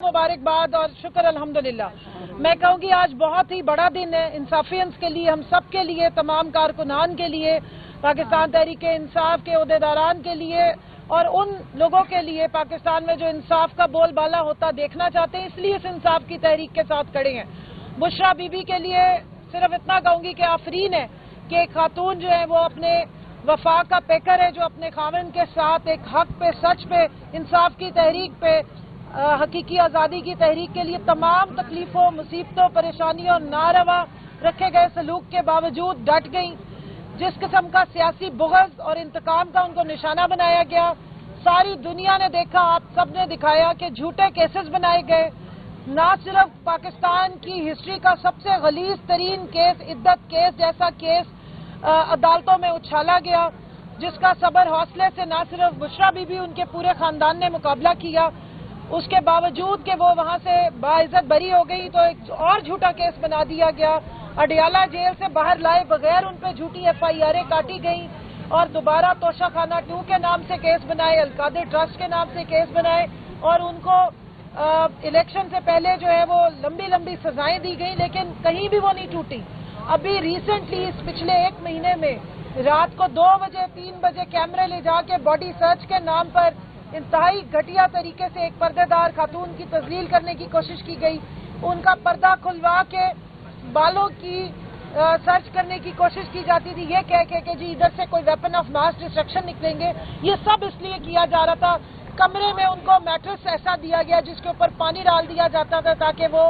मुबारकबाद और शुक्र अल्हम्दुलिल्लाह। मैं कहूँगी आज बहुत ही बड़ा दिन है इंसाफियंस के लिए, हम सब के लिए, तमाम कारकुनान के लिए, पाकिस्तान तहरीक इंसाफ के ओहदेदारान के लिए और उन लोगों के लिए पाकिस्तान में जो इंसाफ का बोलबाला होता देखना चाहते हैं, इसलिए इस इंसाफ की तहरीक के साथ खड़े हैं। बुशरा बीबी के लिए सिर्फ इतना कहूँगी कि आफरीन है कि एक खातून जो है वो अपने वफा का पेकर है, जो अपने खाविन के साथ एक हक पे, सच पे, इंसाफ की तहरीक पे, हकीकी आज़ादी की तहरीक के लिए तमाम तकलीफों, मुसीबतों, परेशानियों, नारवा रखे गए सलूक के बावजूद डट गई। जिस किस्म का सियासी बुग़्ज़ और इंतकाम का उनको निशाना बनाया गया, सारी दुनिया ने देखा, आप सब ने दिखाया कि झूठे केसेस बनाए गए। ना सिर्फ पाकिस्तान की हिस्ट्री का सबसे गलीज़ तरीन केस, इद्दत केस जैसा केस अदालतों में उछाला गया, जिसका सबर हौसले से ना सिर्फ बुशरा बीबी, उनके पूरे खानदान ने मुकाबला किया, उसके बावजूद कि वो वहां से बाइज्जत बरी हो गई तो एक और झूठा केस बना दिया गया। अडियाला जेल से बाहर लाए बगैर उन पे झूठी FIR काटी गई और दोबारा तोशाखाना 2 के नाम से केस बनाए, अलकादिर ट्रस्ट के नाम से केस बनाए और उनको इलेक्शन से पहले जो है वो लंबी लंबी सजाएं दी गई, लेकिन कहीं भी वो नहीं टूटी। अभी रिसेंटली इस पिछले 1 महीने में रात को 2 बजे 3 बजे कैमरे ले जाके बॉडी सर्च के नाम पर इंतहाई घटिया तरीके से एक पर्देदार खातून की तजलील करने की कोशिश की गई। उनका पर्दा खुलवा के बालों की सर्च करने की कोशिश की जाती थी, ये कह के कि जी इधर से कोई वेपन ऑफ मास डिस्ट्रक्शन निकलेंगे। ये सब इसलिए किया जा रहा था। कमरे में उनको मैट्रेस ऐसा दिया गया जिसके ऊपर पानी डाल दिया जाता था ताकि वो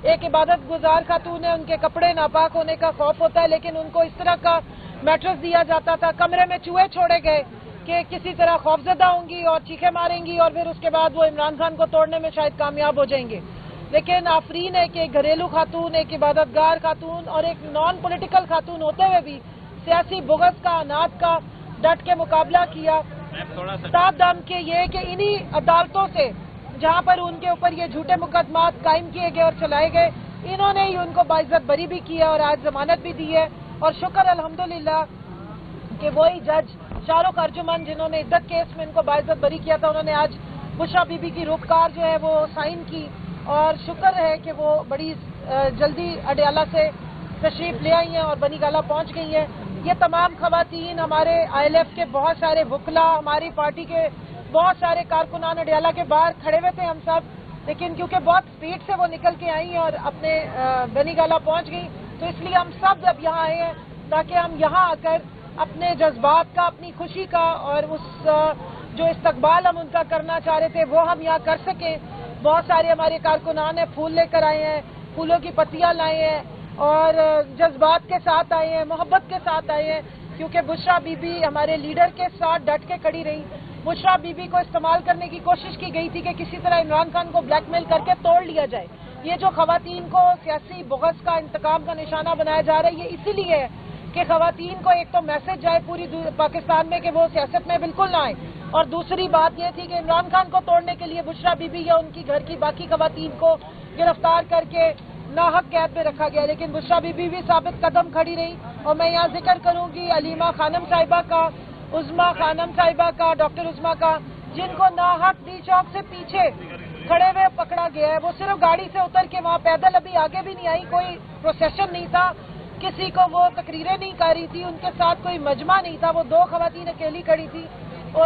एक इबादत गुजार खातून है, उनके कपड़े नापाक होने का खौफ होता है, लेकिन उनको इस तरह का मैट्रेस दिया जाता था। कमरे में चूहे छोड़े गए कि किसी तरह खौफजदा होंगी और चीखें मारेंगी और फिर उसके बाद वो इमरान खान को तोड़ने में शायद कामयाब हो जाएंगे। लेकिन आफरीन है कि एक घरेलू खातून, एक इबादतगार खातून और एक नॉन पॉलिटिकल खातून होते हुए भी सियासी बुग़्ज़ का, अनाज का डट के मुकाबला किया। ताब दाम के ये कि इन्हीं अदालतों से जहाँ पर उनके ऊपर ये झूठे मुकदमात कायम किए गए और चलाए गए, इन्होंने ही उनको बाइज्जत बरी भी किया और आज जमानत भी दी है। और शुक्र अल्हम्दुलिल्लाह कि वही जज शाहरुख अर्जुमन जिन्होंने इद्दत केस में इनको बाइज्जत बरी किया था, उन्होंने आज बुशरा बीबी की रुखकार जो है वो साइन की और शुक्र है कि वो बड़ी जल्दी अडियाला से तशरीफ ले आई हैं और बनी गाला पहुंच गई हैं। ये तमाम खवातीन, हमारे ILF के बहुत सारे वकला, हमारी पार्टी के बहुत सारे कारकुनान अडियाला के बाहर खड़े हुए थे हम सब, लेकिन क्योंकि बहुत स्पीड से वो निकल के आई और अपने बनी गाला पहुंच गई, तो इसलिए हम सब अब यहाँ आए हैं ताकि हम यहाँ आकर अपने जज्बात का, अपनी खुशी का और उस जो इस्तकबाल हम उनका करना चाह रहे थे वो हम यहाँ कर सकें। बहुत सारे हमारे कारकुनान हैं, फूल लेकर आए हैं, फूलों की पत्तियाँ लाए हैं और जज्बात के साथ आए हैं, मोहब्बत के साथ आए हैं, क्योंकि बुशरा बीबी हमारे लीडर के साथ डट के खड़ी रही। बुशरा बीबी को इस्तेमाल करने की कोशिश की गई थी कि किसी तरह इमरान खान को ब्लैकमेल करके तोड़ लिया जाए। ये जो खवातीन को सियासी बुग़्ज़ का, इंतकाम का निशाना बनाया जा रहा है, ये इसीलिए है कि खवातीन को एक तो मैसेज जाए पूरी पाकिस्तान में कि वो सियासत में बिल्कुल ना आए, और दूसरी बात ये थी कि इमरान खान को तोड़ने के लिए बुशरा बीबी या उनकी घर की बाकी खवातीन को गिरफ्तार करके नाहक कैद में रखा गया। लेकिन बुशरा बीबी भी साबित कदम खड़ी रही और मैं यहाँ जिक्र करूँगी अलीमा खानम साहिबा का, उज़मा खानम साहिबा का, डॉक्टर उज़मा का, जिनको नाहक डी चौक से पीछे खड़े हुए पकड़ा गया है। वो सिर्फ गाड़ी से उतर के वहाँ पैदल अभी आगे भी नहीं आई, कोई प्रोसेशन नहीं था, किसी को वो तकरीरें नहीं कर रही थी, उनके साथ कोई मजमा नहीं था, वो 2 खवातीन अकेली खड़ी थी।